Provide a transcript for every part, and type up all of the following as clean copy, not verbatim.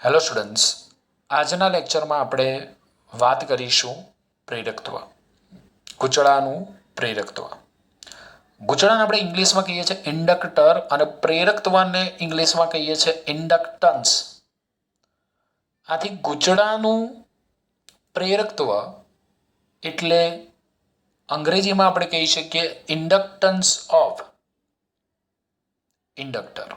Hello students, આજના લેક્ચરમાં આપણે વાત કરીશું પ્રેરકત્વ. ગૂંચળાનું પ્રેરકત્વ. ગૂંચળાને આપણે ઇંગ્લિશમાં કહીએ છીએ ઇન્ડક્ટર અને પ્રેરકત્વને ઇંગ્લિશમાં કહીએ છીએ ઇન્ડક્ટન્સ. આથી ગૂંચળાનું પ્રેરકત્વ એટલે અંગ્રેજીમાં આપણે કહી શકીએ ઇન્ડક્ટન્સ ઓફ ઇન્ડક્ટર.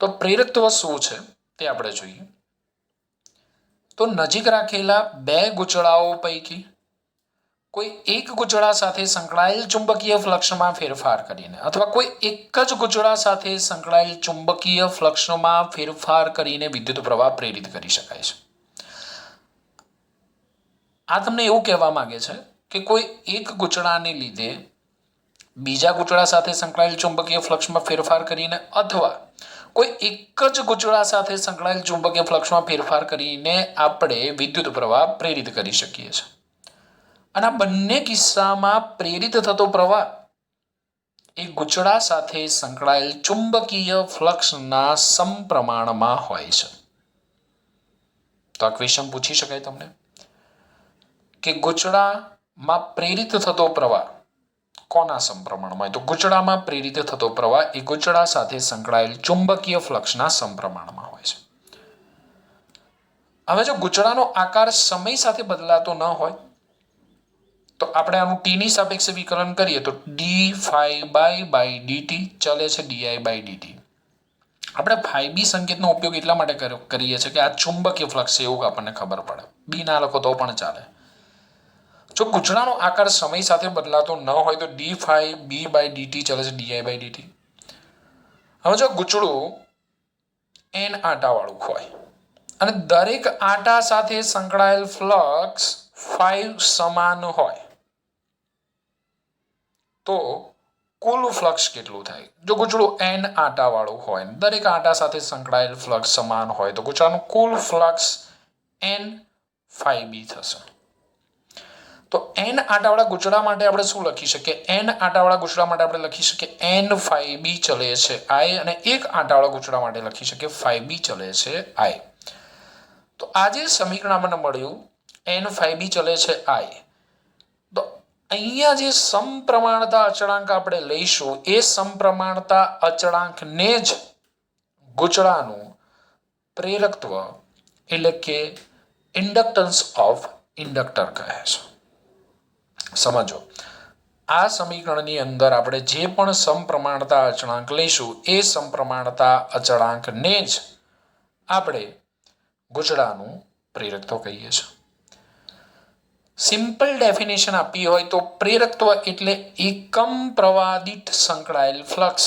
તો પ્રેરકત્વ શું છે તે આપણે જોઈએ. તો નજીક રાખેલા બે ગૂંચળાઓ પૈકી કોઈ એક ગૂંચળા સાથે સંકળાયેલ ચુંબકીય ફ્લક્સમાં ફેરફાર કરીને અથવા કોઈ એક જ ગૂંચળા સાથે સંકળાયેલ ચુંબકીય ફ્લક્સમાં ફેરફાર કરીને વિદ્યુત પ્રવાહ પ્રેરિત કરી શકાય છે. આ તમને એવું કહેવા માંગે છે કે કોઈ એક ગૂંચળાને લીધે બીજા ગૂંચળા સાથે સંકળાયેલ ચુંબકીય ફ્લક્સમાં ફેરફાર કરીને અથવા કોઈ એક જ ગૂંચળા સાથે સંકળાયેલ ચુંબકીય ફ્લક્સમાં ફેરફાર કરીને આપણે વિદ્યુત પ્રવાહ પ્રેરિત કરી શકીએ છીએ. અને આ બંને કિસ્સામાં પ્રેરિત થતો પ્રવાહ એ ગૂંચળા સાથે સંકળાયેલ ચુંબકીય ફ્લક્સના સમપ્રમાણમાં હોય છે. તો આ ક્વેશ્ચન પૂછી શકાય તમને કે ગૂંચળામાં પ્રેરિત થતો પ્રવાહ કોના સમપ્રમાણમાં હોય? તો ગૂંચળામાં પ્રેરિત થતો પ્રવાહ એ ગૂંચળા સાથે સંકળાયેલ ચુંબકીય ફ્લક્સના સમપ્રમાણમાં હોય છે. હવે જો ગૂંચળાનો આકાર સમય સાથે બદલાતો ન હોય તો આપણે આનું ટીની સાપેક્ષે વિકલન કરીએ તો ડી ફાઈ બાય ડીટી ચલે છે ડીઆઈ બાય ડીટી. આપણે ફાઈ બી સંકેતનો ઉપયોગ એટલા માટે કરીએ છીએ કે આ ચુંબકીય ફ્લક્સ છે એવું આપણને ખબર પડે. બી ના લખો તો પણ ચાલે. જો ગૂંચળાનો આકાર સમય સાથે બદલાતો ન હોય તો D phi B by DT ચલે છે ડીઆઈ બાય ડીટી. હવે જો ગૂંચળું એન આંટાવાળું હોય અને દરેક આંટા સાથે સંકળાયેલ ફ્લક્સ ફાઈ સમાન હોય તો કુલ ફ્લક્સ કેટલું થાય? જો ગૂંચળું એન આંટાવાળું હોય દરેક આંટા સાથે સંકળાયેલ ફ્લક્સ સમાન હોય તો ગૂંચળાનું કુલ ફ્લક્સ એન ફાઈ બી થશે. તો એન આંટાવાળા ગૂંચળા માટે આપણે શું લખી શકીએ? એન આંટાવાળા ગૂંચળા માટે આપણે લખી શકીએ એન ફાઈ બી ચલે છે આઈ અને એક આંટાવાળા ગૂંચળા માટે લખી શકીએ ફાઈ બી ચલે છે આઈ. તો આ જે સમીકરણ આપણને મળ્યું એન ફાઈ બી ચલે છે આઈ, તો અહીંયા જે સમપ્રમાણતા અચળાંક આપણે લઈશું એ સમપ્રમાણતા અચળાંકને જ ગૂંચળાનું પ્રેરકત્વ એટલે કે ઇન્ડક્ટન્સ ઓફ ઇન્ડક્ટર કહે છે. સમજો, આ સમીકરણની અંદર આપણે જે પણ સમપ્રમાણતા અચળાંક લઈશું એ સમપ્રમાણતા અચળાંકને જ આપણે ગૂંચળાનું પ્રેરકત્વ કહીએ છીએ. સિમ્પલ ડેફિનેશન આપી હોય તો પ્રેરકત્વ એટલે એકમ પ્રવાહ દીઠ સંકળાયેલ ફ્લક્સ.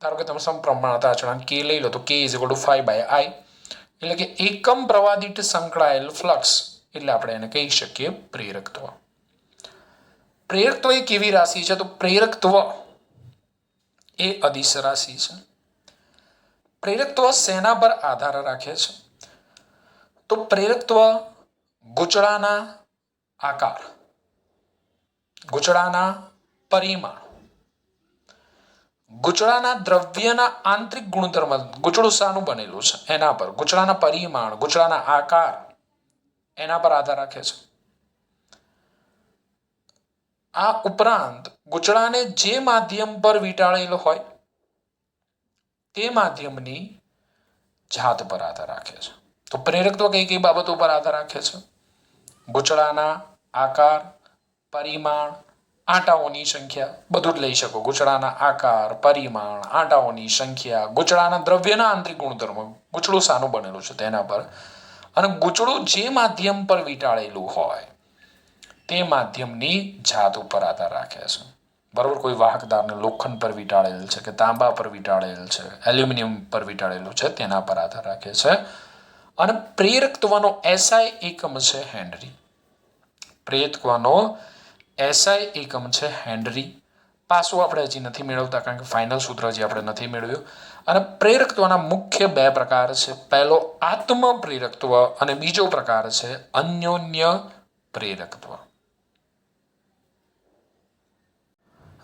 ધારો કે તમે સમપ્રમાણતા અચળાંક કે લઈ લો તો કે ઇઝ ઇક્વલ ટુ 5 બાય આઈ એટલે કે એકમ પ્રવાહ દીઠ સંકળાયેલ ફ્લક્સ એટલે આપણે એને કહી શકીએ પ્રેરકત્વ. પ્રેરકત્વ એ કેવી રાશિ છે? તો પ્રેરકત્વ એ અદિશ રાશિ છે. પ્રેરકત્વ શેના પર આધાર રાખે છે? તો પ્રેરકત્વ ગૂંચળાના આકાર, ગૂંચળાના પરિમાણ, ગૂંચળાના દ્રવ્યના આંતરિક ગુણધર્મ, ગૂંચળું શાનું બનેલું છે એના પર, ગૂંચળાના પરિમાણ, ગૂંચળાના આકાર એના પર આધાર રાખે છે. આ ઉપરાંત ગૂંચળાને જે માધ્યમ પર વીંટાળેલો હોય તે માધ્યમની જાત પર આધાર રાખે છે. તો પ્રેરકત્વ કઈ કઈ બાબતો પર આધાર રાખે છે? ગૂંચળાના આકાર, પરિમાણ, આંટાઓની સંખ્યા, બધું જ લઈ શકો. ગૂંચળાના આકાર, પરિમાણ, આંટાઓની સંખ્યા, ગૂંચળાના દ્રવ્યના આંતરિક ગુણધર્મો, ગૂંચળું શાનું બનેલું છે તેના પર, અને ગૂંચળું જે માધ્યમ પર વીંટાળેલું હોય તે માધ્યમની જાત ઉપર આધાર રાખે છે. બરોબર, કોઈ વાહકદારને લોખંડ પર વીંટાળેલ છે કે તાંબા પર વીંટાળેલ છે, એલ્યુમિનિયમ પર વીંટાળેલું છે તેના પર આધાર રાખે છે. અને પ્રેરકત્વનો એસઆઈ એકમ છે હેનરી. પ્રેરકત્વનો એસઆઈ એકમ છે હેનરી. પાછું આપણે હજી નથી મેળવતા કારણ કે ફાઇનલ સૂત્ર હજી આપણે નથી મેળવ્યું. અને પ્રેરકત્વના મુખ્ય બે પ્રકાર છે. પહેલો આત્મ પ્રેરકત્વ અને બીજો પ્રકાર છે અન્યોન્ય પ્રેરકત્વ.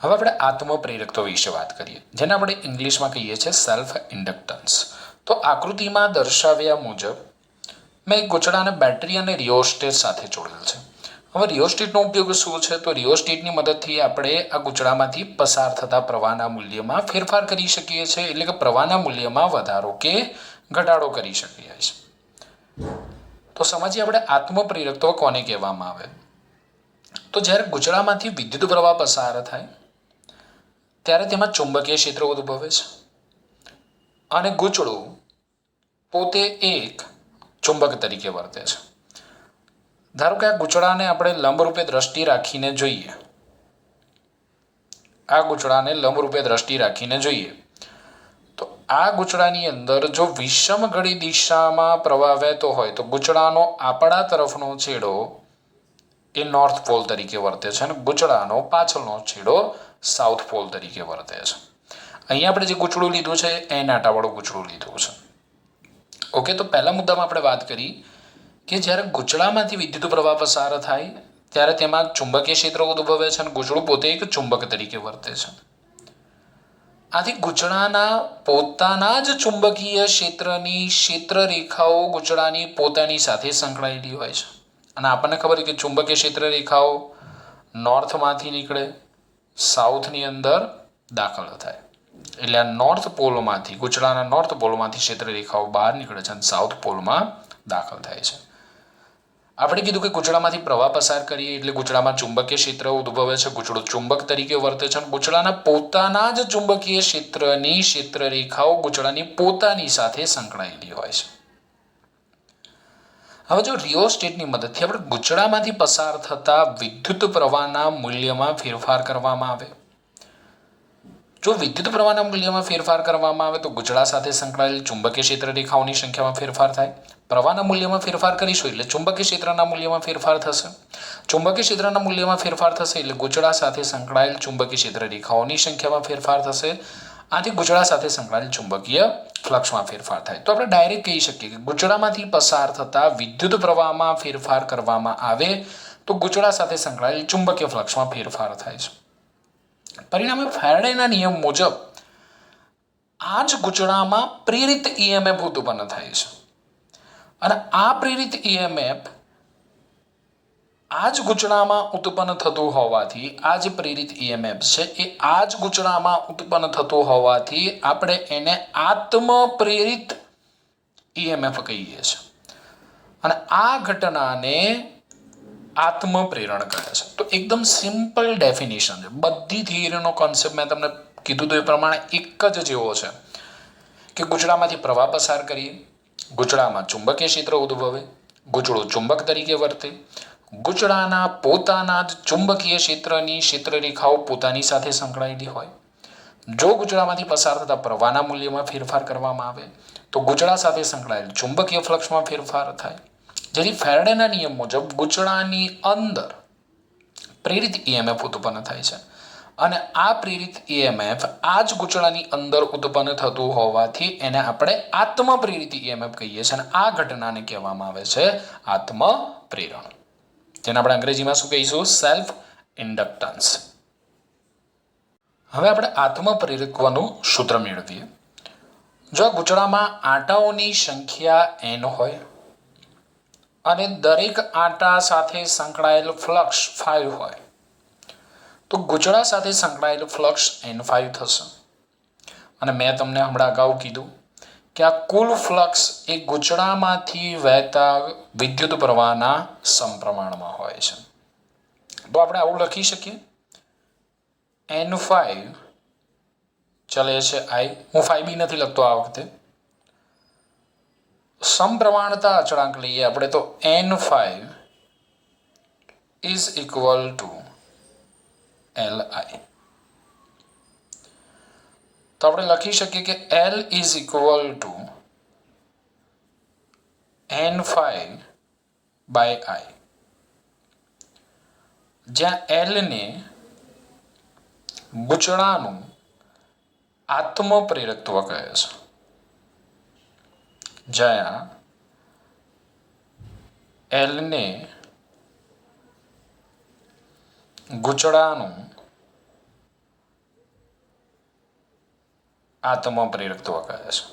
હવે આપણે આત્મ પ્રેરકત્વ વિશે વાત કરીએ જેને આપણે ઇંગ્લિશમાં કહીએ છીએ સેલ્ફ ઇન્ડક્ટન્સ. તો આકૃતિમાં દર્શાવ્યા મુજબ મેં એક ગુચડાને બેટરી અને રિયોસ્ટેટ સાથે જોડેલ છે. હવે રિયોસ્ટેટનો ઉપયોગ શું છે? તો રિયોસ્ટેટની મદદથી આપણે આ ગુચડામાંથી પસાર થતા પ્રવાહના મૂલ્યમાં ફેરફાર કરી શકીએ છીએ, એટલે કે પ્રવાહના મૂલ્યમાં વધારો કે ઘટાડો કરી શકીએ છીએ. તો સમજીએ આપણે આત્મપ્રેરકત્વ કોને કહેવામાં આવે. તો જ્યારે ગુચડામાંથી વિદ્યુત પ્રવાહ પસાર થાય ત્યારે તેમાં ચુંબકીય ક્ષેત્ર ઉદ્ભવે છે અને ગુચડું પોતે એક ચુંબક તરીકે વર્તે છે. ધારો કે આ ગુચડાને આપણે લંબરૂપે દ્રષ્ટિ રાખીને જોઈએ. આ ગુચડાને લંબરૂપે દ્રષ્ટિ રાખીને જોઈએ તો આ ગુચડાની અંદર જો વિષમ ઘડી દિશામાં પ્રવાહ વહેતો હોય તો ગુચડાનો આપણા તરફનો છેડો એ નોર્થ પોલ તરીકે વર્તે છે અને ગુચડાનો પાછળનો છેડો સાઉથ પોલ તરીકે વર્તે છે. અહીંયા આપણે જે ગુચડું લીધું છે એ નાટાવાળું ગુચડું લીધું છે. ઓકે, તો પહેલા મુદ્દામાં આપણે વાત કરી કે જ્યારે ગુચડામાંથી વિદ્યુત પ્રવાહ પસાર થાય ત્યારે તેમાં ચુંબકીય ક્ષેત્ર ઉદ્ભવે છે અને ગુચડું પોતે એક ચુંબક તરીકે વર્તે છે. આથી ગુચડાના પોતાના જ ચુંબકીય ક્ષેત્રની ક્ષેત્ર રેખાઓ ગુચડાની પોતાની સાથે સંકળાયેલી હોય છે. અને આપણને ખબર છે કે ચુંબકીય ક્ષેત્ર રેખાઓ નોર્થમાંથી નીકળે, સાઉથની અંદર દાખલ થાય. એટલે આ નોર્થ પોલમાંથી, ગુચડાના નોર્થ પોલમાંથી ક્ષેત્ર રેખાઓ બહાર નીકળે છે અને સાઉથ પોલમાં દાખલ થાય છે. આપણે કીધું કે ગુચડામાંથી પ્રવાહ પસાર કરીએ એટલે ગુચડામાં ચુંબકીય ક્ષેત્ર ઉદ્ભવે છે. ગુચડું ચુંબક તરીકે વર્તે છે અને ગુચડાના પોતાના જ ચુંબકીય ક્ષેત્રની ક્ષેત્ર રેખાઓ ગુચડાની પોતાની સાથે સંકળાયેલી હોય છે. હવે જો રિયોસ્ટેટની મદદથી આપણે ગુચડામાંથી પસાર થતા વિદ્યુત પ્રવાહના મૂલ્યમાં ફેરફાર કરવામાં આવે. જો વિદ્યુત પ્રવાહના મૂલ્યમાં ફેરફાર કરવામાં આવે તો ગુચડા સાથે સંકળાયેલ ચુંબકીય ક્ષેત્ર રેખાઓની સંખ્યામાં ફેરફાર થાય. પ્રવાહના મૂલ્યમાં ફેરફાર કરીશું એટલે ચુંબકીય ક્ષેત્રના મૂલ્યમાં ફેરફાર થશે. ચુંબકીય ક્ષેત્રના મૂલ્યમાં ફેરફાર થશે એટલે ગુચડા સાથે સંકળાયેલ ચુંબકીય ક્ષેત્ર રેખાઓની સંખ્યામાં ફેરફાર થશે. આથી ગુચડા સાથે સંકળાયેલ ચુંબકીય ફ્લક્સમાં ફેરફાર થાય. તો આપણે ડાયરેક્ટ કહી શકીએ કે ગુચડામાંથી પસાર થતા વિદ્યુત પ્રવાહમાં ફેરફાર કરવામાં આવે તો ગુચડા સાથે સંકળાયેલ ચુંબકીય ફ્લક્સમાં ફેરફાર થાય છે. પરિણામે ફેરાડેના નિયમ મુજબ આ જ ગુચડામાં પ્રેરિત EMF ઉત્પન્ન થાય છે અને આ પ્રેરિત EMF આ જ ગુચડામાં ઉત્પન્ન થતું હોવાથી આ જે પ્રેરિત EMF છે એ આ જ ગુચડામાં ઉત્પન્ન થતું હોવાથી આપણે એને આત્મપ્રેરિત EMF કહીએ છીએ અને આ ઘટનાને આત્મપ્રેરણ કહે છે. તો એકદમ સિમ્પલ ડેફિનેશન છે. બધી થિયરીનો કોન્સેપ્ટ મેં તમને કીધું તો એ પ્રમાણે એક જ જેવો છે કે ગુચડામાંથી પ્રવાહ પસાર કરીએ, ગુચડામાં ચુંબકીય ક્ષેત્ર ઉદ્ભવે, ગુચડું ચુંબક તરીકે વર્તે, ગુચડાના પોતાના જ ચુંબકીય ક્ષેત્રની ક્ષેત્ર રેખાઓ પોતાની સાથે સંકળાયેલી હોય. જો ગુચડામાંથી પસાર થતા પ્રવાહના મૂલ્યમાં ફેરફાર કરવામાં આવે તો ગુચડા સાથે સંકળાયેલ ચુંબકીય ફ્લક્સમાં ફેરફાર થાય. જેથી ફેરાડેના નિયમ મુજબ ગુચડાની અંદર પ્રેરિત EMF ઉત્પન્ન થાય છે અને આ પ્રેરિત EMF આ જ ગુચડાની અંદર ઉત્પન્ન થતું હોવાથી એને આપણે આત્મપ્રેરિત EMF કહીએ છીએ અને આ ઘટનાને કહેવામાં આવે છે આત્મપ્રેરણ. જેને આપણે અંગ્રેજીમાં શું કહીશું? Self inductance. હવે આપણે આત્મપ્રેરકત્વનું સૂત્ર મેળવીએ. જો ગુચડામાં આંટાઓની સંખ્યા n હોય અને દરેક આંટા સાથે સંકળાયેલ ફ્લક્સ 5 હોય તો ગુચડા સાથે સંકળાયેલ ફ્લક્સ N5 થશે. અને મેં તમને હમણાં અગાઉ કીધું કે આ કુલ ફ્લક્સ એ ગુચડામાંથી વહેતા વિદ્યુત પ્રવાહના સમપ્રમાણમાં હોય છે. તો આપણે આવું લખી શકીએ N5 ચલે છે I. હું 5B નથી લખતો આ વખતે. સમપ્રમાણતા અચળાંક લઈએ આપણે તો N5 is equal to Li. તો આપણે લખી શકીએ કે L is equal to N5 by I, જ્યાં L ને ગુચડાનું આત્મપ્રેરકત્વ કહે છે, જ્યાં L ને ગુચડાનું આત્મપ્રેરકત્વ કહે છે.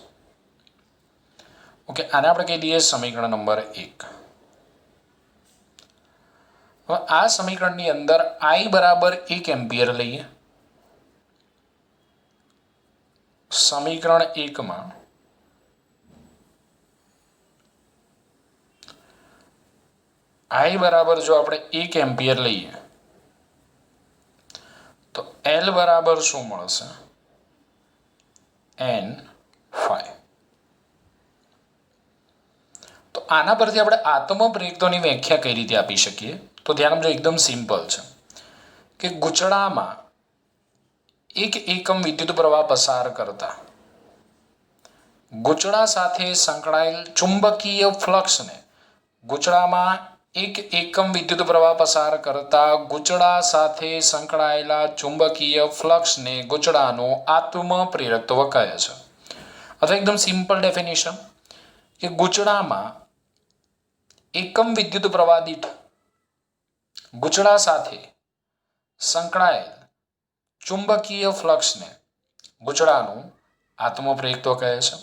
ઓકે, આને આપણે કહી દઈએ સમીકરણ નંબર 1. હવે આ સમીકરણની અંદર I બરાબર 1 એમ્પિયર લઈએ. સમીકરણ 1 માં I બરાબર જો આપણે 1 એમ્પિયર લઈએ તો L બરાબર શું મળશે? N∅. તો આના પરથી આપણે આત્મ પ્રેરિતોની વ્યાખ્યા કઈ રીતે આપી શકીએ? તો ધ્યાન આપજો, એકદમ સિમ્પલ છે કે ગુચડામાં એક એકમ વિદ્યુત પ્રવાહ પસાર કરતા ગુચડા સાથે સંકળાયેલ ચુંબકીય ફ્લક્સને ગુચડામાં એક એકમ વિદ્યુત પ્રવાહ પસાર કરતા ગુચડા સાથે સંકળાયેલા ચુંબકીય ફ્લક્સને ગુચડાનું આત્મ પ્રેરકત્વ કહે છે. અથવા એકદમ સિમ્પલ ડેફિનેશન કે ગુચડામાં એકમ વિદ્યુત પ્રવાહ દીઠ ગુચડા સાથે સંકળાયેલ ચુંબકીય ફ્લક્સને ગુચડાનું આત્મ પ્રેરકત્વ કહે છે.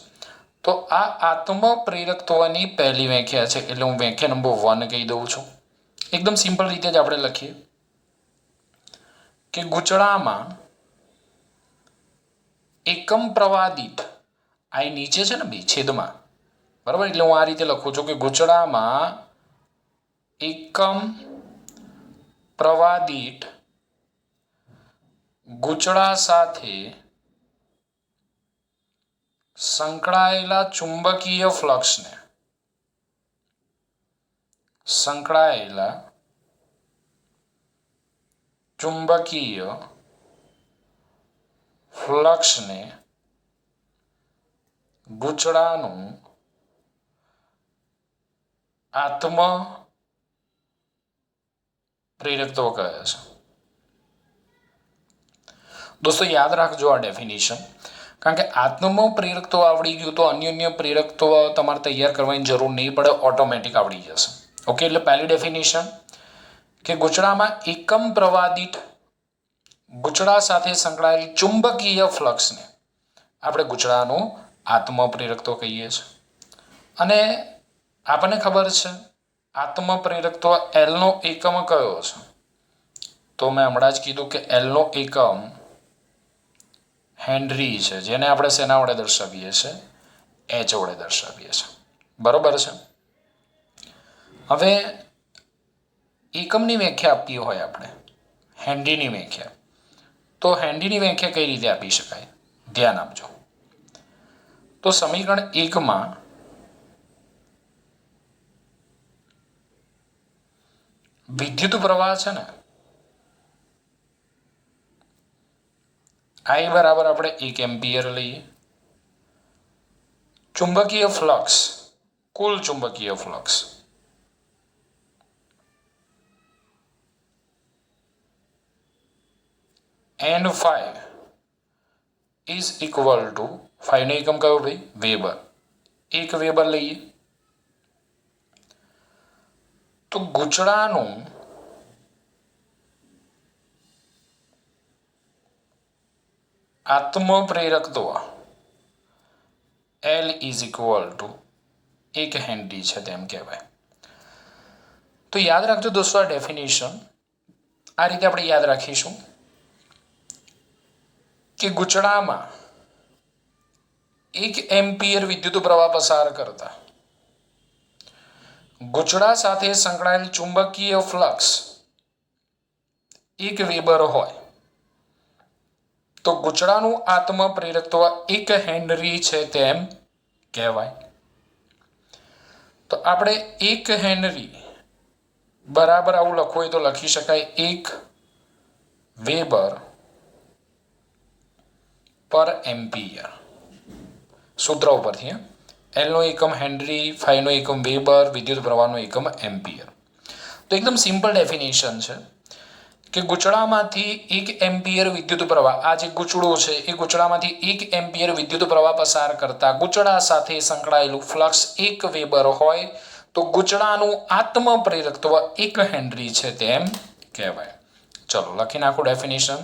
તો આ આત્મ પ્રેરકત્વની પહેલી વ્યાખ્યા છે, એટલે હું વ્યાખ્યા નંબર 1 કહી દઉં છું. એકદમ સિમ્પલ રીતે જ આપણે લખીએ કે ગુચડામાં એકમ પ્રવાહ દીઠ, આ નીચે છે ને બે છેદમાં, બરાબર, એટલે હું આ રીતે લખું છું કે ગુચડામાં એકમ પ્રવાહ દીઠ ગુચડા સાથે સંકળાયેલા ચુંબકીય ફ્લક્સને ગુચડાનું આત્મ પ્રેરકત્વ કહે છે. દોસ્તો યાદ રાખજો આ ડેફિનેશન, કારણ કે આત્મ પ્રેરકત્વ આવડી ગયું તો અન્ય પ્રેરકત્વ તમારે તૈયાર કરવાની જરૂર નહીં પડે, ઓટોમેટિક આવડી જશે. ઓકે, એટલે પહેલી ડેફિનેશન કે ગુચડામાં એકમ પ્રવાહ દીઠ ગુચડા સાથે સંકળાયેલ ચુંબકીય ફ્લક્સને આપણે ગુચડાનું આત્મ પ્રેરકત્વ કહીએ છીએ. અને આપણને ખબર છે આત્મ પ્રેરકત્વ એલનો એકમ કયો છે? તો મેં હમણાં જ કીધું કે એલનો એકમ હેનરી છે, જેને આપણે શેના વડે દર્શાવીએ છીએ? H વડે દર્શાવીએ છીએ. બરોબર છે. હવે એકમની વ્યાખ્યા આપવી હોય આપણે, હેનરીની વ્યાખ્યા, તો હેનરીની વ્યાખ્યા કઈ રીતે આપી શકાય? ધ્યાન આપજો. તો સમીકરણ 1 માં વિદ્યુત પ્રવાહ છે ને, I બરાબર આપણે 1 એમ્પિયર લઈએ. ચુંબકીય ફ્લક્સ, કુલ ચુંબકીય flux N∅ is equal two, ∅ નો એકમ કયો ભાઈ? વેબર. 1 વેબર લઈએ. તો ગુચડાનું આત્મ પ્રેરકત્વ L is equal two 1 henry છે તેમ કહેવાય. તો યાદ રાખજો દોસ્તો, આ ડેફિનેશન આ રીતે આપણે યાદ રાખીશું કે ગુચડામાં 1 એમ્પિયર વિદ્યુત પ્રવાહ પસાર કરતા ગુચડા સાથે સંકળાયેલ ચુંબકીય ફ્લક્સ 1 વેબર હોય તો ગુચડાનું આત્મ પ્રેરકત્વ 1 હેનરી છે તેમ કહેવાય. તો આપણે 1 હેનરી બરાબર આવું લખવું હોય તો લખી શકાય 1 વેબર પર એમ્પિયર. સૂત્ર ઉપરથી એલનો એકમ હેનરી, ∅ નો એકમ વેબર, વિદ્યુત પ્રવાહનો એકમ એમ્પિયર. તો એકદમ સિમ્પલ ડેફિનેશન છે કે ગુચડામાંથી 1 એમ્પિયર વિદ્યુત પ્રવાહ, આ જે ગુચડું છે એ ગુચડામાંથી 1 એમ્પિયર વિદ્યુત પ્રવાહ પસાર કરતા ગુચડા સાથે સંકળાયેલું ફ્લક્સ 1 વેબર હોય તો ગુચડાનું આત્મ પ્રેરકત્વ 1 હેનરી છે તેમ કહેવાય. ચલો લખી નાખો ડેફિનેશન,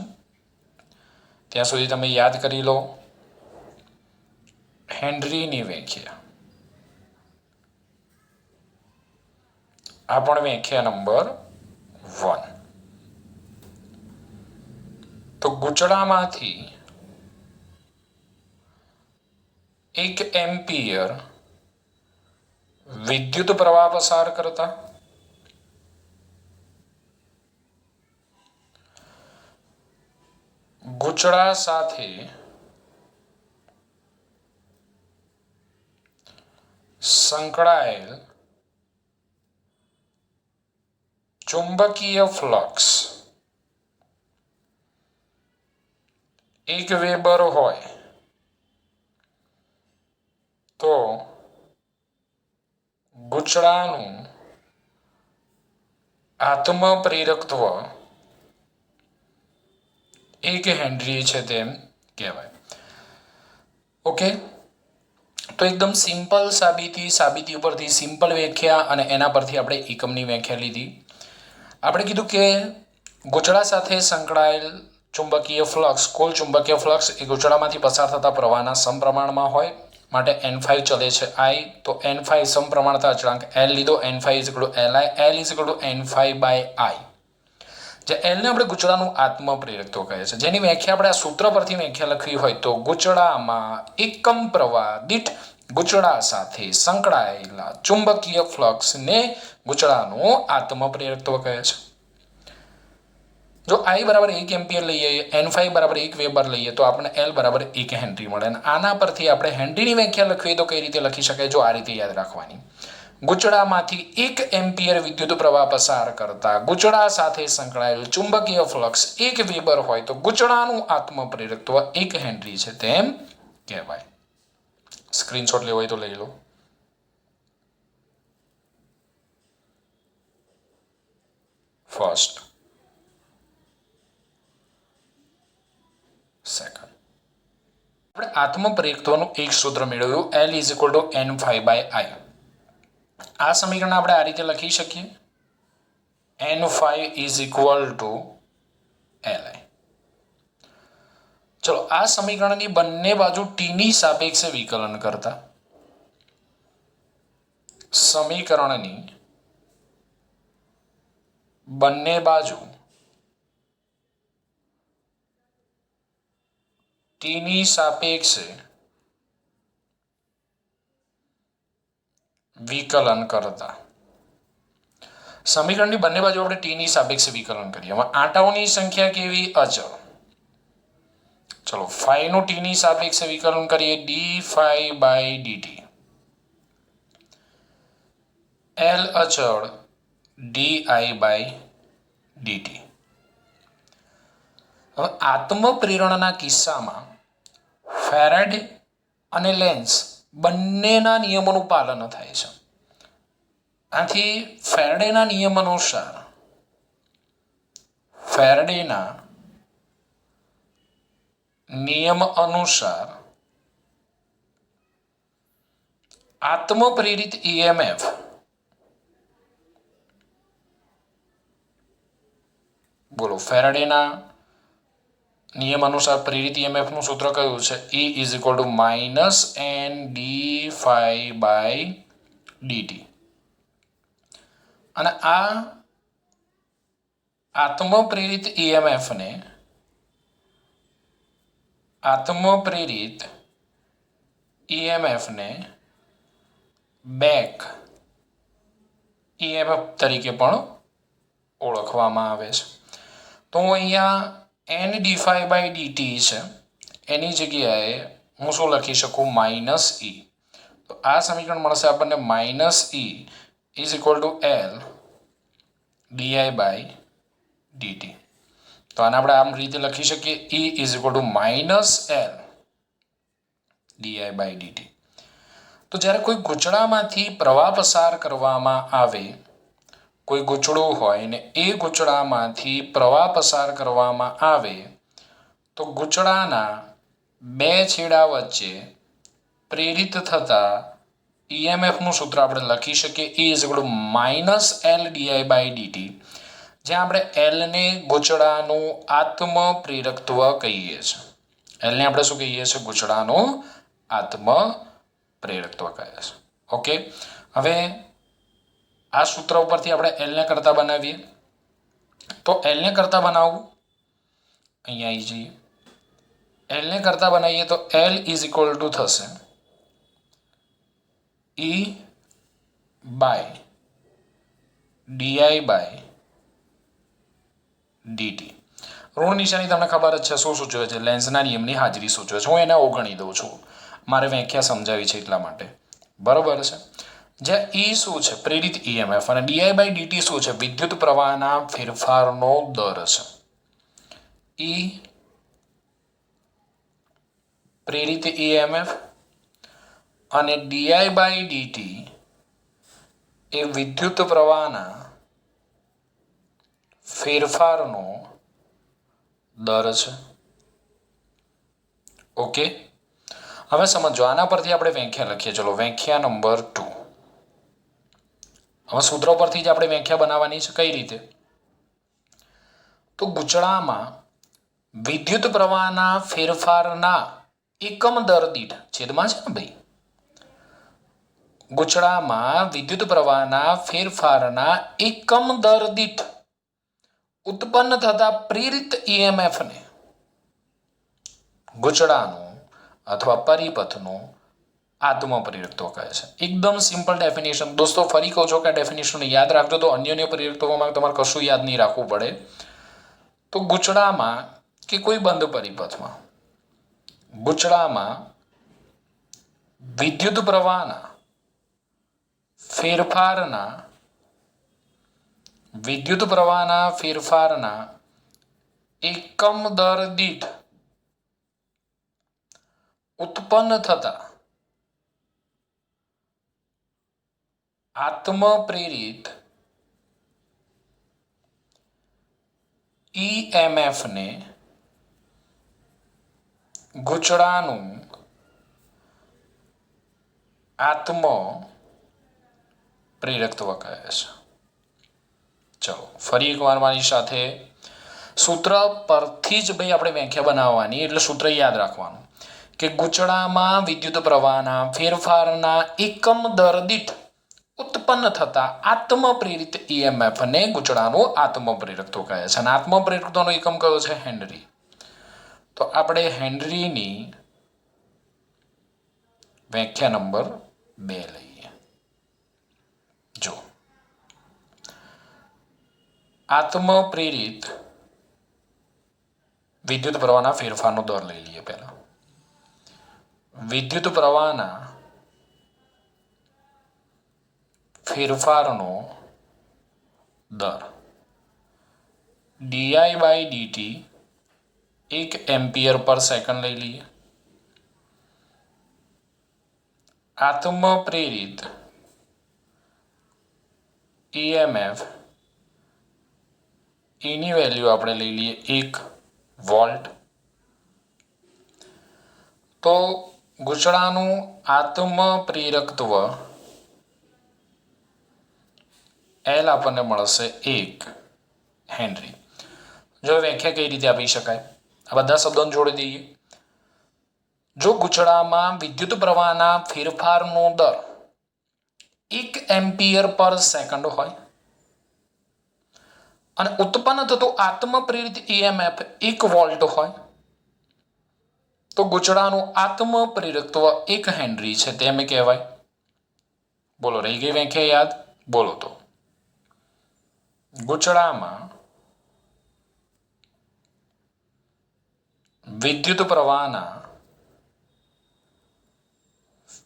ત્યાં સુધી તમે યાદ કરી લો. હેનરીની વ્યાખ્યા આ પણ વ્યાખ્યા નંબર 1. તો ગૂંચળામાંથી 1 એમ્પિયર વિદ્યુત પ્રવાહ પસાર કરતા ગૂંચળા સાથે સંકળાયેલ ચુંબકીય ફ્લક્સ 1 વેબર હોય તો ગૂંચળાનું આત્મપ્રેરકત્વ 1 હેનરી છે તેમ કહેવાય. ઓકે, તો એકદમ સિમ્પલ સાબિતી ઉપરથી સિમ્પલ વ્યાખ્યા અને એના પરથી આપણે એકમની વ્યાખ્યા લીધી. આપણે કીધું કે ગૂંચળા સાથે સંકળાયેલ ચુંબકીય ફ્લક્સ, કુલ ચુંબકીય ફ્લક્સ એ ગૂંચળામાંથી પસાર થતા પ્રવાહના સમપ્રમાણમાં હોય, માટે n5 ચલે છે I. તો n5 સમપ્રમાણતા અચળાંક L લીધો, n5 Li, L n5/I. જે L ને આપણે ગૂંચળાનું આત્મપ્રેરકત્વ કહે છે, જેની વ્યાખ્યા આપણે આ સૂત્ર પરથી વ્યાખ્યા લખવી હોય તો ગૂંચળામાં એકમ પ્રવાહ દીઠ ગૂંચળા સાથે સંકળાયેલા ચુંબકીય ફ્લક્સને ગૂંચળાનું આત્મપ્રેરકત્વ કહે છે. જો I બરાબર 1 એમ્પિયર લઈએ, n5 બરાબર 1 વેબર લઈએ તો આપણને L બરાબર 1 હેનરી મળે. અને આના પરથી આપણે હેનરીની વ્યાખ્યા લખવી તો કઈ રીતે લખી શકાય? જો આ રીતે યાદ રાખવાની. ગૂંચળામાંથી 1 એમ્પિયર વિદ્યુત પ્રવાહ પસાર કરતા ગૂંચળા સાથે સંકળાયેલ ચુંબકીય ફ્લક્સ 1 વેબર હોય તો ગૂંચળાનું આત્મપ્રેરકત્વ 1 હેનરી છે તેમ કહેવાય. સ્ક્રીનશોટ લેવો હોય તો લઈ લો. First, second. આપણે આત્મપ્રેરકત્વનું એક સૂત્ર મેળવ્યું, L n5/I. આ સમીકરણ આપણે આ રીતે લખી શકીએ, n5 Li. ચલો, આ સમીકરણની બંને બાજુ t ની સાપેક્ષે વિકલન કરતા સમીકરણની બંને બાજુ t ની સાપેક્ષે વિકલન કરતા સમીકરણની બંને બાજુ આપણે t ની સાપેક્ષે વિકલન કરીએ. હવે આંટાઓની સંખ્યા કેવી? અચળ. ચલો, phi નું t ની સાપેક્ષે વિકલન કરીએ, d∅/dt. L અચળ di/dt. હવે આત્મપ્રેરણના કિસ્સામાં ફેરાડે અને લેન્સ બંનેના નિયમોનું પાલન થાય છે. આથી ફેરાડેના નિયમ અનુસાર આત્મપ્રેરિત EMF બોલો, ફેરાડેના નિયમ અનુસાર પ્રેરિત EMF નું સૂત્ર કયું છે? E = -N-d∅/dt. અને આ આત્મપ્રેરિત EMF ને બેક EMF તરીકે પણ ઓળખવામાં આવે છે. તો અહીંયા n-d∅/dt છે, એની જગ્યાએ હું શું લખી શકું? -E. તો આ સમીકરણ મળશે આપણને -E = L di/dt. તો આને આપણે આમ રીતે લખી શકીએ, E = -L di/dt. તો જ્યારે કોઈ ગૂંચળામાંથી પ્રવાહ પસાર કરવામાં આવે, કોઈ ગૂંચળું હોય ને એ ગૂંચળામાંથી પ્રવાહ પસાર કરવામાં આવે તો ગૂંચળાના બે છેડા વચ્ચે પ્રેરિત થતા EMF નું સૂત્ર આપણે લખી શકીએ, E = -L di/dt. જ્યાં આપણે L ને ગૂંચળાનું આત્મપ્રેરકત્વ કહીએ છીએ. L ને આપણે શું કહીએ છીએ? ગૂંચળાનું આત્મપ્રેરકત્વ કહે છે. ઓકે, હવે આ સૂત્ર ઉપરથી આપણે એલને કરતા બનાવીએ તો એલને કરતા બનાવવું અહીંયા આવી જઈએ એલને કરતા બનાવીએ તો એલ ઇઝ ઇક્વલ ટુ થશે ઈ બાય ડીઆઈ બાય ડીટી ઋણ નિશાની તમને ખબર જ છે શું સૂચવે છે લેન્સના નિયમની હાજરી સૂચવે છે હું એને અવગણી દઉં છું મારે વ્યાખ્યા સમજાવી છે એટલા માટે બરાબર છે જ્યાં ઈ શું છે પ્રેરિત ઈએમએફ અને ડીઆઈ બાય ડીટી શું છે વિદ્યુત પ્રવાહના ફેરફારનો દર છે ઈ પ્રેરિત ઈએમએફ અને ડીઆઈ બાય ડીટી એ વિદ્યુત પ્રવાહના ફેરફારનો દર છે ઓકે હવે સમજો આના પરથી આપણે વ્યાખ્યા લખીએ ચલો વ્યાખ્યા નંબર 2 હવે સૂત્રો પરથી જ આપણે વ્યાખ્યા બનાવવાની છે કઈ રીતે તો ગૂંચળામાં વિદ્યુત પ્રવાહના ફેરફારના એકમ દર દીઠ છેદમાં છે ને ભાઈ ગૂંચળામાં વિદ્યુત પ્રવાહના ફેરફારના એકમ દર દીઠ ઉત્પન્ન થતા પ્રેરિત ઈએમએફને ગૂંચળાનું અથવા પરિપથનું આત્મપ્રેરકત્વ કહે છે એકદમ સિમ્પલ ડેફિનેશન દોસ્તો ફરી કહું છો કે આ ડેફિનેશન યાદ રાખજો તો અન્યોન્ય પ્રેરકત્વમાં તમારે કશું યાદ નહીં રાખવું પડે તો ગૂંચળામાં કે કોઈ બંધ પરિપથમાં ગૂંચળામાં વિદ્યુત પ્રવાહના ફેરફારના એકમ દર દીઠ ઉત્પન્ન થતા આત્મપ્રેરિત ઈએમએફને ગૂંચળાનું આત્મપ્રેરકત્વ કહે છે ચલો ફરી એકવાર મારી સાથે સૂત્ર પરથી જ ભાઈ આપણે વ્યાખ્યા બનાવવાની એટલે સૂત્ર યાદ રાખવાનું કે ગૂંચળામાં વિદ્યુત પ્રવાહના ફેરફારના એકમ દર દીઠ ઉત્પન્ન થતા આત્મપ્રેરિત ઈએમએફને ગૂંચળાનું આત્મપ્રેરકત્વ કહે છે અને આત્મપ્રેરકત્વનો એકમ કયો છે હેનરી તો આપણે હેનરીની વ્યાખ્યા નંબર 2 લઈએ જો આત્મપ્રેરિત વિદ્યુત પ્રવાહના ફેરફારનો દર લઈ લઈએ પહેલા વિદ્યુત પ્રવાહના ફેરફારનો દર ડીઆઈ બાય ડીટી 1 એમ્પિયર પર સેકન્ડ લઈ લઈએ આત્મપ્રેરિત ઈએમએફ એની વેલ્યુ આપણે લઈ લઈએ 1 વોલ્ટ તો ગૂંચળાનું આત્મપ્રેરકત્વ એલ આપણને મળશે 1 હેનરી જો વ્યાખ્યા કઈ રીતે આપી શકાય આ બધા શબ્દોને જોડી દઈએ જો ગૂંચળામાં વિદ્યુત પ્રવાહના ફેરફારનો દર 1 એમ્પિયર પર સેકન્ડ હોય અને ઉત્પન્ન થતું આત્મપ્રેરિત ઈએમએફ 1 વોલ્ટ હોય તો ગૂંચળાનું આત્મપ્રેરકત્વ 1 હેનરી છે તેમ કહેવાય બોલો રહી ગઈ વ્યાખ્યા યાદ બોલો તો ગૂંચળામાં વિદ્યુત પ્રવાહના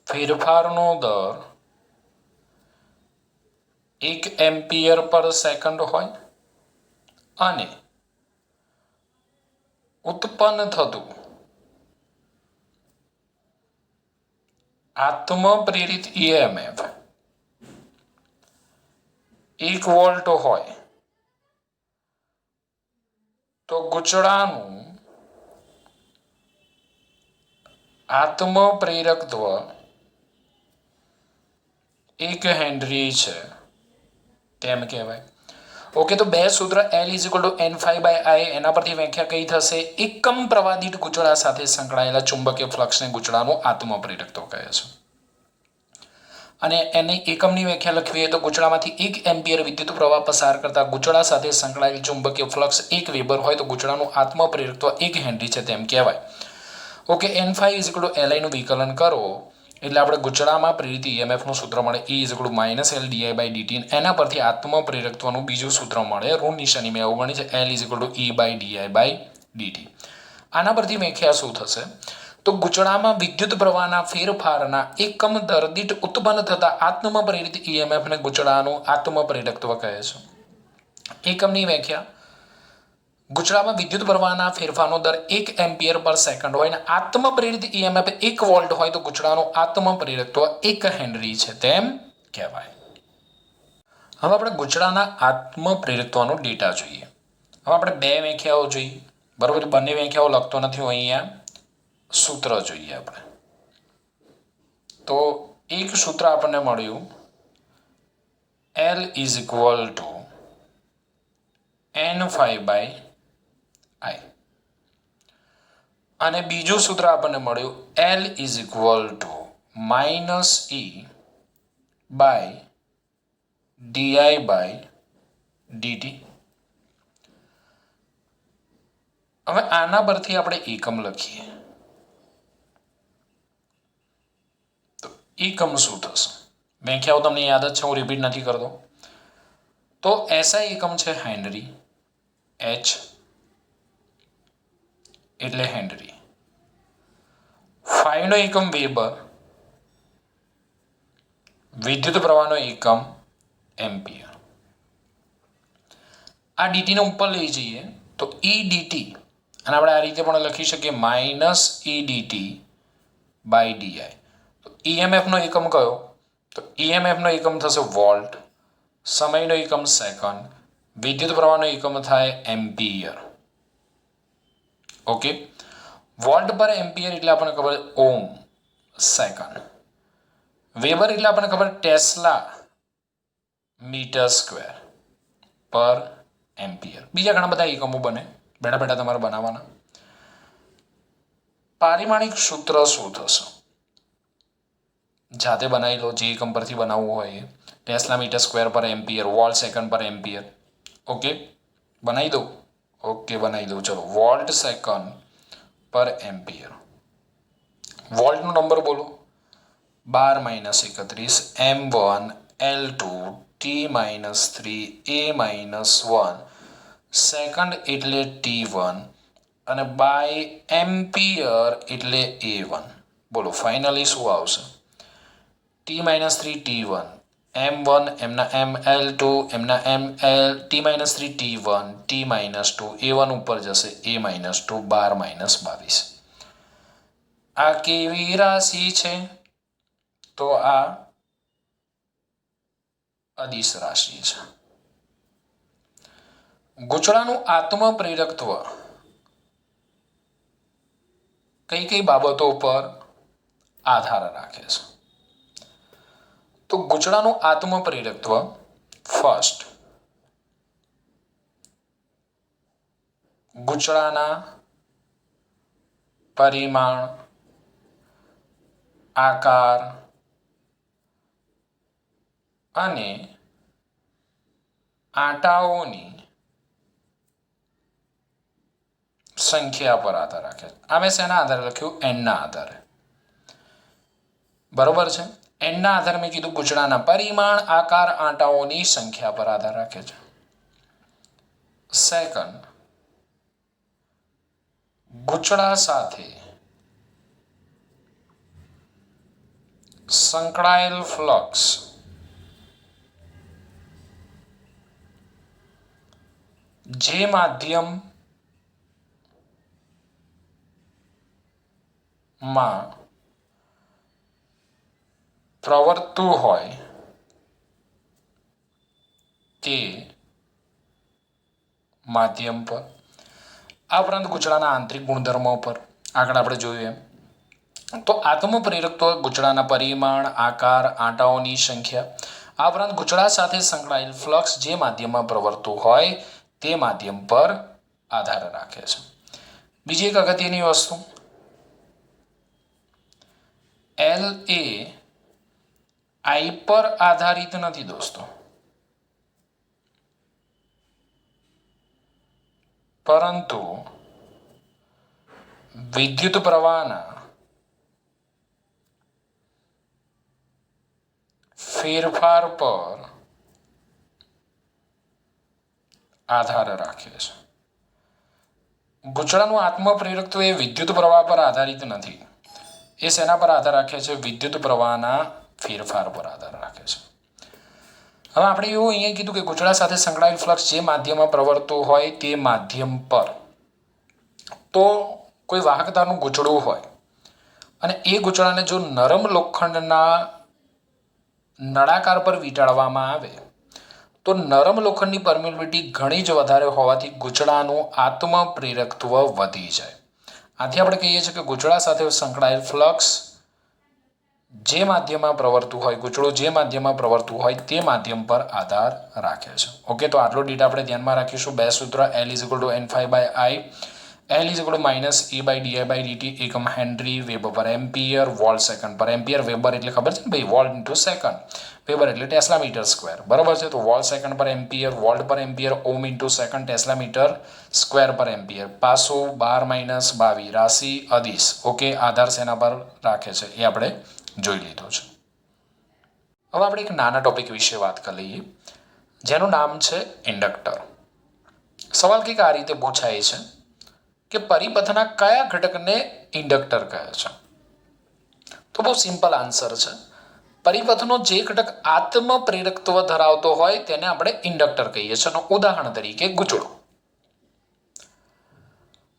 ફેરફારનો દર 1 એમ્પિયર પર સેકન્ડ હોય અને ઉત્પન્ન થતું આત્મપ્રેરિત ઈએમએફ 1 વોલ્ટ હોય તો ગૂંચળાનું આત્મપ્રેરકત્વ 1 હેનરી છે તેમ કહેવાય ઓકે તો બે સૂત્ર L = N∅/I એના પરથી વ્યાખ્યા કઈ થશે એકમ પ્રવાહ દીઠ ગૂંચળા સાથે સંકળાયેલા ચુંબકીય ફ્લક્સને ગૂંચળાનું આત્મપ્રેરકત્વ કહે છે અને એની એકમની વ્યાખ્યા લખવી હોય તો ગૂંચળામાંથી 1 એમ્પિયર વિદ્યુત પ્રવાહ પસાર કરતા ગૂંચળા સાથે સંકળાયેલ ચુંબકીય ફ્લક્સ 1 વેબર હોય તો ગૂંચળાનું આત્મપ્રેરકત્વ 1 હેનરી છે તેમ કહેવાય. ઓકે, N5 Li નું વિકલન કરો એટલે આપણે ગૂંચળામાં પ્રેરિત EMFનું સૂત્ર મળે E -L/dt. એના પરથી આત્મપ્રેરકત્વનું બીજું સૂત્ર મળે, ઋણ નિશાની મેં અવગણી છે, L E/di/dt. આના પરથી વ્યાખ્યા શું થશે તો ગૂંચળામાં વિદ્યુત પ્રવાહના ફેરફારના એકમ દર દીઠ ઉત્પન્ન થતા આત્મપ્રેરિત EMFને ગૂંચળાનું આત્મપ્રેરકત્વ કહે છે. એકમની વ્યાખ્યા: ગૂંચળામાં વિદ્યુત પ્રવાહના ફેરફારનો દર 1 એમ્પિયર પર સેકન્ડ હોય અને આત્મપ્રેરિત EMF 1 વોલ્ટ હોય તો ગૂંચળાનું આત્મપ્રેરકત્વ 1 હેનરી છે તેમ કહેવાય. હવે આપણે ગૂંચળાના આત્મપ્રેરકત્વનો ડેટા જોઈએ. હવે આપણે બે વ્યાખ્યાઓ જોઈએ, બરોબર. બંને વ્યાખ્યાઓ લખતો નથી હું, અહીંયા સૂત્ર જોઈએ આપણે. તો એક સૂત્ર આપણને મળ્યું L = N5/I અને બીજું સૂત્ર આપણને મળ્યું L = -E/di/dt. હવે આના પરથી આપણે એકમ લખીએ તો એકમ શું થશે? વ્યાખ્યાઓ તમને યાદ જ છે, હું રિપીટ નથી કરતો. તો SI એકમ છે હેનરી, H એટલે હેનરી, 5 નો એકમ વેબર, વિદ્યુત પ્રવાહનો એકમ એમ્પિયર. આ ડીટી ને ઉપર લઈ જઈએ તો EDT, અને આપણે આ રીતે પણ લખી શકીએ -EDT/di. તો EMF નો એકમ કયો? તો EMF નો એકમ થશે વોલ્ટ, સમયનો એકમ સેકન્ડ, વિદ્યુત પ્રવાહનો એકમ થાય એમ્પિયર. ઓકે, વોલ્ટ પર એમ્પિયર એટલે આપણને ખબર ઓમ સેકન્ડ, વેબર એટલે આપણને ખબર ટેસ્લા મીટર સ્ક્વેર પર એમ્પિયર. બીજા ઘણા બધા એકમો બને, બેઠા બેઠા તમારે બનાવવાના. પારિમાણિક સૂત્ર શું થશે? જાતે બનાવી લો, જે એકમ પરથી બનાવવું હોય એ. ટેસ્લા મીટર સ્ક્વેર પર એમ્પિયર, વોલ્ટ સેકન્ડ પર એમ્પિયર. ઓકે, બનાવી દો. ઓકે, બનાવી દઉં. ચલો, વોલ્ટ સેકન્ડ પર એમ્પિયર. વોલ્ટનો નંબર બોલો, 12 - 31 M1 L2 T - 3 A - 1 second એટલે T1 અને બાય એમ્પિયર એટલે A1. બોલો ફાઇનલી શું આવશે? T - 3 T1, M1 એમના ML2 એમના ML, T - 3 T1, T - 2 A1 ઉપર જશે, A - 2 12 - 22. આ કેવી રાશિ છે? તો આ અદિશ રાશિ છે. ગૂંચળાનું આત્મપ્રેરકત્વ કઈ કઈ બાબતો પર આધાર રાખે છે? તો ગૂંચળાનું આત્મપ્રેરકત્વ, ફર્સ્ટ, ગૂંચળાના પરિમાણ, આકાર અને આંટાઓની સંખ્યા પર આધાર રાખે છે. આ મેં શેના આધારે લખ્યું? એનના આધારે. બરોબર છે. એનના આધારે મેં કીધું ગૂંચળાના પરિમાણ, આકાર, આંટાઓની સંખ્યા પર આધાર રાખે છે. સેકન્ડ, ગૂંચળા સાથે સંકળાયેલ ફ્લક્સ જે માધ્યમમાં પ્રવર્તતું હોય તે માધ્યમ પર. આ ઉપરાંત ગૂંચળાના આંતરિક ગુણધર્મો પર આગળ આપણે જોયું એમ. તો આત્મપ્રેરકત્વ ગૂંચળાના પરિમાણ, આકાર, આંટાઓની સંખ્યા. આ ઉપરાંત ગૂંચળા સાથે સંકળાયેલ ફ્લક્સ જે માધ્યમમાં પ્રવર્તતું હોય તે માધ્યમ પર આધાર રાખે છે. બીજી એક અગત્યની વસ્તુ, L એ આઈ પર આધારિત નથી દોસ્તો, પરંતુ વિદ્યુત પ્રવાહના ફેરફાર પર આધાર રાખે છે. ગૂંચળાનું આત્મપ્રેરકત્વ એ વિદ્યુત પ્રવાહ પર આધારિત નથી. એ શેના પર આધાર રાખે છે? વિદ્યુત પ્રવાહના ફેરફાર પર આધાર રાખે છે. હવે આપણે એવું અહીંયા કીધું કે ગૂંચળા સાથે સંકળાયેલ ફ્લક્સ જે માધ્યમમાં પ્રવર્તતું હોય તે માધ્યમ પર, તો કોઈ વાહકતાનું ગૂંચળું હોય અને એ ગૂંચળાને જો નરમ લોખંડના નળાકાર પર વીંટાળવામાં આવે તો નરમ લોખંડની પરમિટિવિટી ઘણી જ વધારે હોવાથી ગૂંચળાનું આત્મપ્રેરકત્વ વધી જાય. આથી આપણે કહીએ છીએ કે ગૂંચળા સાથે સંકળાયેલ ફ્લક્સ જે માધ્યમમાં પ્રવર્તતું હોય, ગૂંચળું જે માધ્યમમાં પ્રવર્તતું હોય તે માધ્યમ પર આધાર રાખે છે. ઓકે, તો આટલો ડેટા આપણે ધ્યાનમાં રાખીશું. બે સૂત્ર L = N∅/I, L = -E/di/dt, એકમ હેનરી, વેબર પર એમ્પિયર, વોલ્ટ સેકન્ડ પર એમ્પિયર. વેબર એટલે ખબર છે ને ભાઈ, વોલ્ટ ઇન્ટુ સેકન્ડ. વેબર એટલે ટેસ્લા મીટર સ્ક્વેર, બરાબર છે. તો વોલ્ટ સેકન્ડ પર એમ્પિયર, વોલ્ટ પર ampere, ohm into second, tesla metre square પર એમ્પિયર. 512 - 22 રાશિ અદિશ. ઓકે, આધાર શેના પર રાખે છે એ આપણે જોઈ લીધો છે. હવે આપણે એક નાના ટોપિક વિશે વાત કરી લઈએ, જેનું નામ છે ઇન્ડક્ટર. સવાલ કંઈક આ રીતે પૂછાય છે કે પરિપથના કયા ઘટકને ઇન્ડક્ટર કહે છે? તો બહુ સિમ્પલ આન્સર છે. પરિપથનો જે ઘટક આત્મપ્રેરકત્વ ધરાવતો હોય તેને આપણે ઇન્ડક્ટર કહીએ છીએ. ઉદાહરણ તરીકે ગૂંચળો.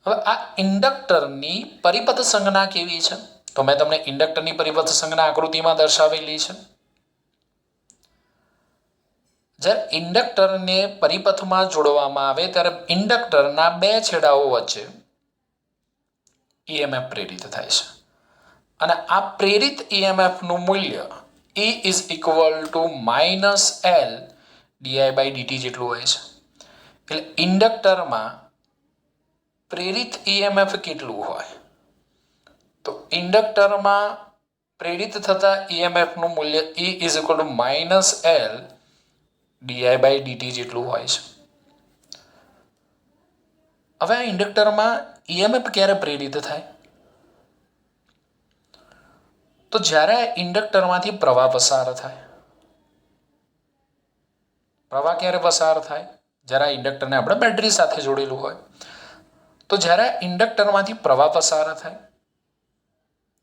હવે આ ઇન્ડક્ટરની પરિપથ સંજ્ઞા કેવી છે? તો મેં તમને ઇન્ડક્ટરની પરિપથ સંજ્ઞા આકૃતિમાં દર્શાવેલી છે. જ્યારે ઇન્ડક્ટરને પરિપથમાં જોડવામાં આવે ત્યારે ઇન્ડક્ટરના બે છેડાઓ વચ્ચે EMF પ્રેરિત થાય છે અને આ પ્રેરિત EMFનું મૂલ્ય E = -L di/dt જેટલું હોય છે. એટલે ઇન્ડક્ટરમાં પ્રેરિત EMF કેટલું હોય? તો ઇન્ડક્ટરમાં પ્રેરિત થતા EMFનું મૂલ્ય E = -L di/dt જેટલું હોય છે. હવે આ ઇન્ડક્ટરમાં EMF ક્યારે પ્રેરિત થાય? તો જ્યારે ઇન્ડક્ટરમાંથી પ્રવાહ પસાર થાય. પ્રવાહ ક્યારે પસાર થાય? જ્યારે ઇન્ડક્ટરને આપણે બેટરી સાથે જોડેલું હોય. તો જ્યારે ઇન્ડક્ટરમાંથી પ્રવાહ પસાર થાય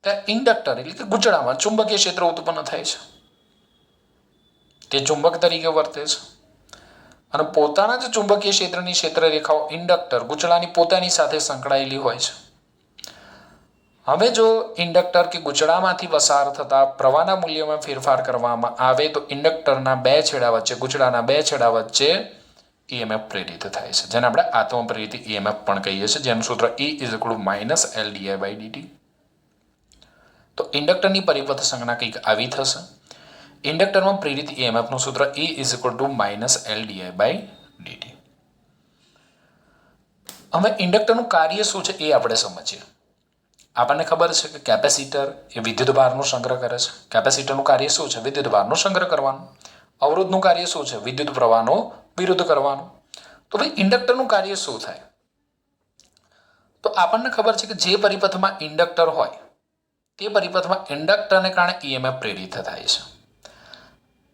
ત્યારે ઇન્ડક્ટર એટલે કે ગૂંચળામાં ચુંબકીય ક્ષેત્ર ઉત્પન્ન થાય છે. તે ચુંબક તરીકે વર્તે છે અને પોતાના જ ચુંબકીય ક્ષેત્રની ક્ષેત્ર રેખાઓ ઇન્ડક્ટર ગૂંચળાની પોતાની સાથે સંકળાયેલી હોય છે. હવે જો ઇન્ડક્ટર કે ગૂંચળામાંથી પસાર થતા પ્રવાહના મૂલ્યમાં ફેરફાર કરવામાં આવે તો ઇન્ડક્ટરના બે છેડા વચ્ચે, ગૂંચળાના બે છેડા વચ્ચે EMF પ્રેરિત થાય છે, જેને આપણે આત્મપ્રેરિત EMF પણ કહીએ છીએ, જેનું સૂત્ર E = -L di/dt. તો ઇન્ડક્ટરની પરિપથ સંજ્ઞા કંઈક આવી થશે. ઇન્ડક્ટરમાં પ્રેરિત EMFનું સૂત્ર E = -L di/dt. હવે ઇન્ડક્ટરનું કાર્ય શું છે એ આપણે સમજીએ. આપણને ખબર છે કે કેપેસિટર એ વિદ્યુત ભારનો સંગ્રહ કરે છે. કેપેસિટરનું કાર્ય શું છે? વિદ્યુત ભારનો સંગ્રહ કરવાનું. અવરોધનું કાર્ય શું છે? વિદ્યુત પ્રવાહનો વિરોધ કરવાનો. તો ભાઈ ઇન્ડક્ટરનું કાર્ય શું થાય? તો આપણને ખબર છે કે જે પરિપથમાં ઇન્ડક્ટર હોય તે પરિપથમાં ઇન્ડક્ટરને કારણે EMF પ્રેરિત થાય છે.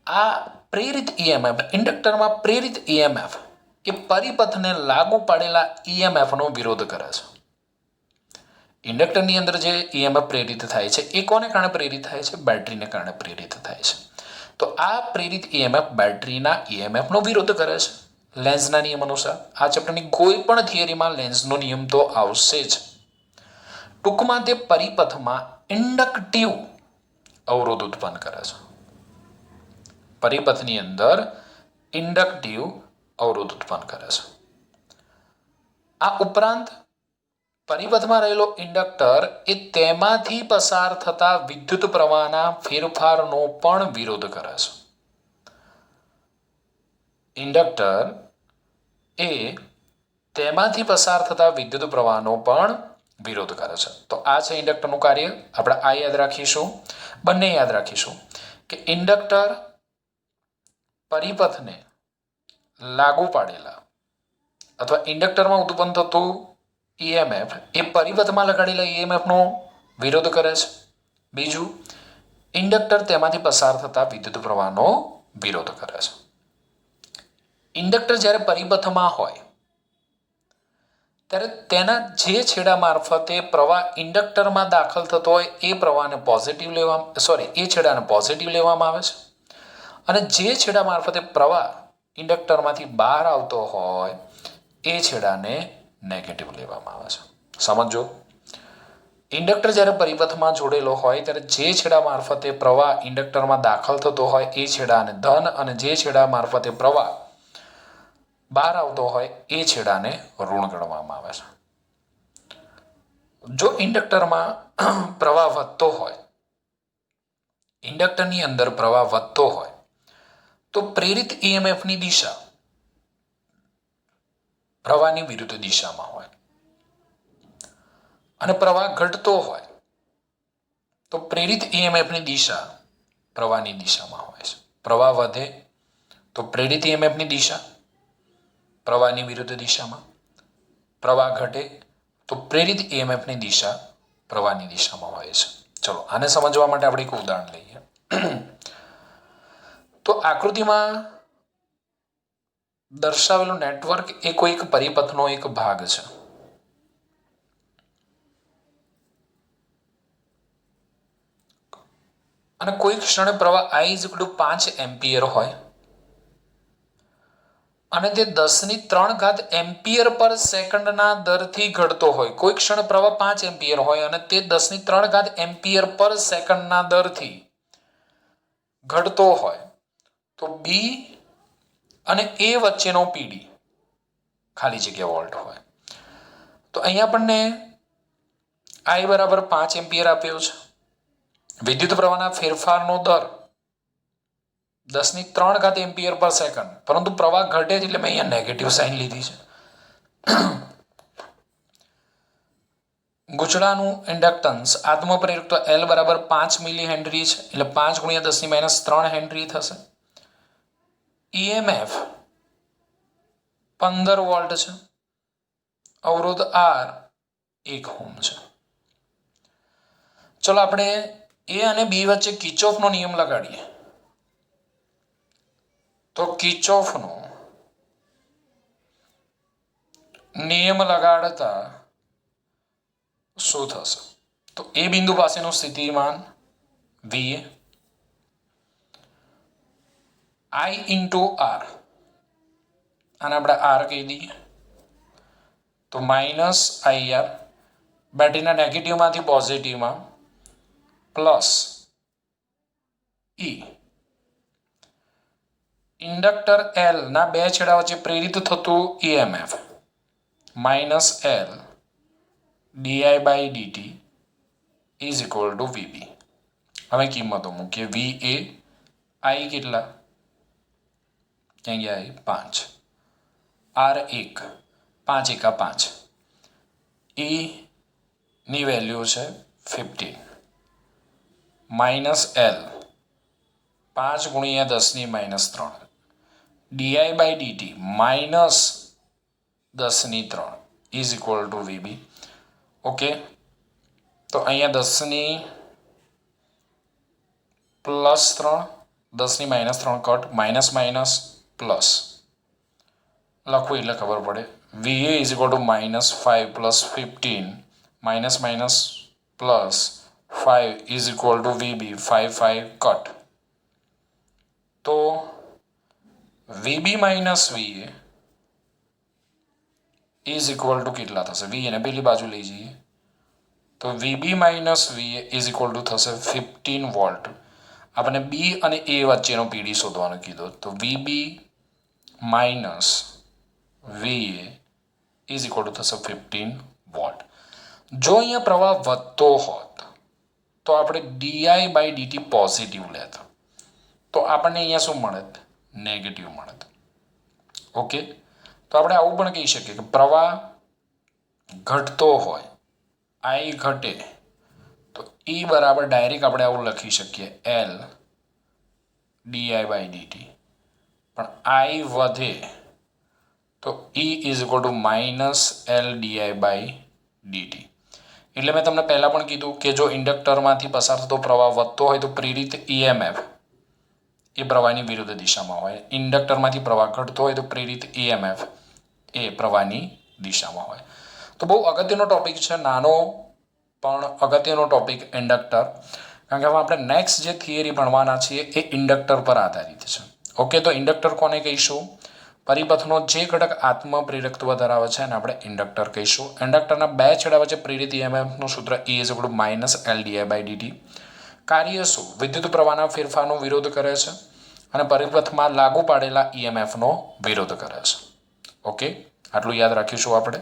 આ પ્રેરિત EMF, ઇન્ડક્ટરમાં પ્રેરિત EMF એ પરિપથને લાગુ પડેલા EMFનો વિરોધ કરે છે. ઇન્ડક્ટરની અંદર જે EMF પ્રેરિત થાય છે એ કોને કારણે પ્રેરિત થાય છે? બેટરીને કારણે પ્રેરિત થાય છે. તો આ પ્રેરિત EMF બેટરીના EMFનો વિરોધ કરે છે. લેન્ઝના નિયમ અનુસાર આ ચેપ્ટરની કોઈ પણ થિયરીમાં લેન્ઝનો નિયમ તો આવશે જ. ટૂંકમાં તે પરિપથમાં ઇન્ડક્ટિવ અવરોધ ઉત્પન્ન કરે છે. પરિપથની અંદર ઇન્ડક્ટિવ અવરોધ ઉત્પન્ન કરે છે. આ ઉપરાંત પરિપથમાં રહેલો ઇન્ડક્ટર એ તેમાંથી પસાર થતા વિદ્યુત પ્રવાહના ફેરફારનો પણ વિરોધ કરે છે. ઇન્ડક્ટર એ તેમાંથી પસાર થતા વિદ્યુત પ્રવાહનો પણ વિરોધ કરે છે. તો આ છે ઇન્ડક્ટરનું કાર્ય. આપણે આ યાદ રાખીશું, બંને યાદ રાખીશું. કે ઇન્ડક્ટર પરિપથને લાગુ પાડેલા અથવા ઇન્ડક્ટરમાં ઉત્પન્ન થતું ઈએમએફ એ પરિપથમાં લગાડેલા ઈએમએફનો વિરોધ કરે છે. બીજું, ઇન્ડક્ટર તેમાંથી પસાર થતા વિદ્યુત પ્રવાહનો વિરોધ કરે છે. ઇન્ડક્ટર જ્યારે પરિપથમાં હોય ત્યારે તેના જે છેડા મારફતે પ્રવાહ ઇન્ડક્ટરમાં દાખલ થતો હોય એ પ્રવાહને પોઝિટિવ એ છેડાને પોઝિટિવ લેવામાં આવે છે અને જે છેડા મારફતે પ્રવાહ ઇન્ડક્ટરમાંથી બહાર આવતો હોય એ છેડાને નેગેટિવ લેવામાં આવે છે. સમજો, ઇન્ડક્ટર જ્યારે પરિપથમાં જોડેલો હોય ત્યારે જે છેડા મારફતે પ્રવાહ ઇન્ડક્ટરમાં દાખલ થતો હોય એ છેડાને ધન અને જે છેડા મારફતે પ્રવાહ બહાર આવતો હોય એ છેડાને ઋણ ગણવામાં આવે છે. જો ઇન્ડક્ટરમાં પ્રવાહ વધતો હોય, ઇન્ડક્ટરની અંદર પ્રવાહ વધતો હોય તો પ્રેરિત ઈએમએફની દિશા પ્રવાહની વિરુદ્ધ દિશામાં હોય અને પ્રવાહ ઘટતો હોય તો પ્રેરિત ઈએમએફની દિશા પ્રવાહની દિશામાં હોય છે. પ્રવાહ વધે તો પ્રેરિત ઈએમએફની દિશા પ્રવાહની વિરુદ્ધ દિશામાં, પ્રવાહ ઘટે તો પ્રેરિત ઈએમએફની દિશા પ્રવાહની દિશામાં હોય છે. ચલો, આને સમજવા માટે આપણે એક ઉદાહરણ લઈએ. તો આકૃતિમાં દર્શાવેલું નેટવર્ક એ કોઈ એક પરિપથનો એક ભાગ છે. અને કોઈ ક્ષણે પ્રવાહ I = 5 એમ્પિયર હોય અને તે 10³ એમ્પિયર પર સેકન્ડના દરથી ઘટતો હોય. કોઈ ક્ષણ પ્રવાહ 5 એમ્પિયર હોય અને તે 10³ એમ્પિયર પર સેકન્ડના દરથી ઘટતો હોય તો બી અને એ વચ્ચેનો પીડી ખાલી જગ્યા વોલ્ટ હોય. તો અહીંયા આપણને I = 5 એમ્પિયર આપ્યો છે. વિદ્યુત પ્રવાહના ફેરફારનો દર 10³ એમ્પિયર પર સેકન્ડ, પરંતુ પ્રવાહ ઘટે છે એટલે મેં અહીંયા નેગેટિવ સાઇન લીધી છે. ગૂંચળાનું ઇન્ડક્ટન્સ આત્મપ્રેરકત્વ L = 5 મિલી હેનરી છે એટલે 5 × 10³ હેનરી થશે. ઈએમએફ 15 વોલ્ટ છે. અવરોધ R 1 ઓહ્મ છે. ચલો આપણે એ અને બી વચ્ચે કિર્ચોફનો નિયમ લગાડીએ. તો કિર્ચોફનો નિયમ લગાડતા શું થશે? તો એ બિંદુ પાસેનું સ્થિતિમાન VA, I × R, આને આપણે R કહી દઈએ તો -IR, બેટરીના નેગેટિવમાંથી પોઝિટિવમાં પ્લસ E, ઇન્ડક્ટર L ના બે છેડા વચ્ચે પ્રેરિત થતું EMF -L di/dt = VB. હવે કિંમતો મૂકીએ. VA I કેટલા? અહીંયા 5, R 1, 5 × 5, E ની વેલ્યુ છે 15, -L 5 × 10³ di/dt -10³ VB. ઓકે, તો અહીંયા 10⁻3, 10⁻3 કટ, માઇનસ માઇનસ પ્લસ લખવું એટલે ખબર પડે. VA = -5 + 15 -+ +5 = VB, 5 5 cut. તો VB - VA કેટલા થશે? VA ને પેલી બાજુ લઈ જઈએ તો VB - VA થશે 15 વોલ્ટ. આપણે બી અને એ વચ્ચેનો પીડી શોધવાનું કીધું તો VB - VA થશે 15 વોલ્ટ. જો અહીંયા પ્રવાહ વધતો હોત તો આપણે di/dt પોઝિટિવ લેત તો આપણને અહીંયા શું મળે? નેગેટિવ મળે. ઓકે, તો આપણે આવું પણ કહી શકીએ કે પ્રવાહ ઘટતો હોય, I ઘટે તો E = ડાયરેક્ટ આપણે આવું લખી શકીએ L ડીઆઈ બાય ડીટી, પણ આઈ વધે તો E is equal to minus L DI by DT. એટલે મેં તમને પહેલાં પણ કીધું કે જો ઇન્ડક્ટરમાંથી પસાર થતો પ્રવાહ વધતો હોય તો પ્રેરિત EMF એ પ્રવાહની વિરુદ્ધ દિશામાં હોય. ઇન્ડક્ટરમાંથી પ્રવાહ ઘટતો હોય તો પ્રેરિત EMF એ પ્રવાહની દિશામાં હોય. તો બહુ અગત્યનો ટોપિક છે, નાનો પણ અગત્યનો ટોપિક ઇન્ડક્ટર. કારણ કે હવે આપણે નેક્સ્ટ જે થિયરી ભણવાના છીએ એ ઇન્ડક્ટર પર આધારિત છે. ઓકે, તો ઇન્ડક્ટર કોને કહીશું? પરિપથનો જે ઘટક આત્મ પ્રેરકત્વ ધરાવે છે એને આપણે ઇન્ડક્ટર કહીશું. ઇન્ડક્ટરના બે છેડા વચ્ચે પ્રેરિત EMFનું સૂત્ર E is equal to minus L DI by DT. કાર્ય શું? વિદ્યુત પ્રવાહના ફેરફારનો વિરોધ કરે છે અને પરિપથમાં લાગુ પાડેલા EMFનો વિરોધ કરે છે. ઓકે, આટલું યાદ રાખીશું આપણે.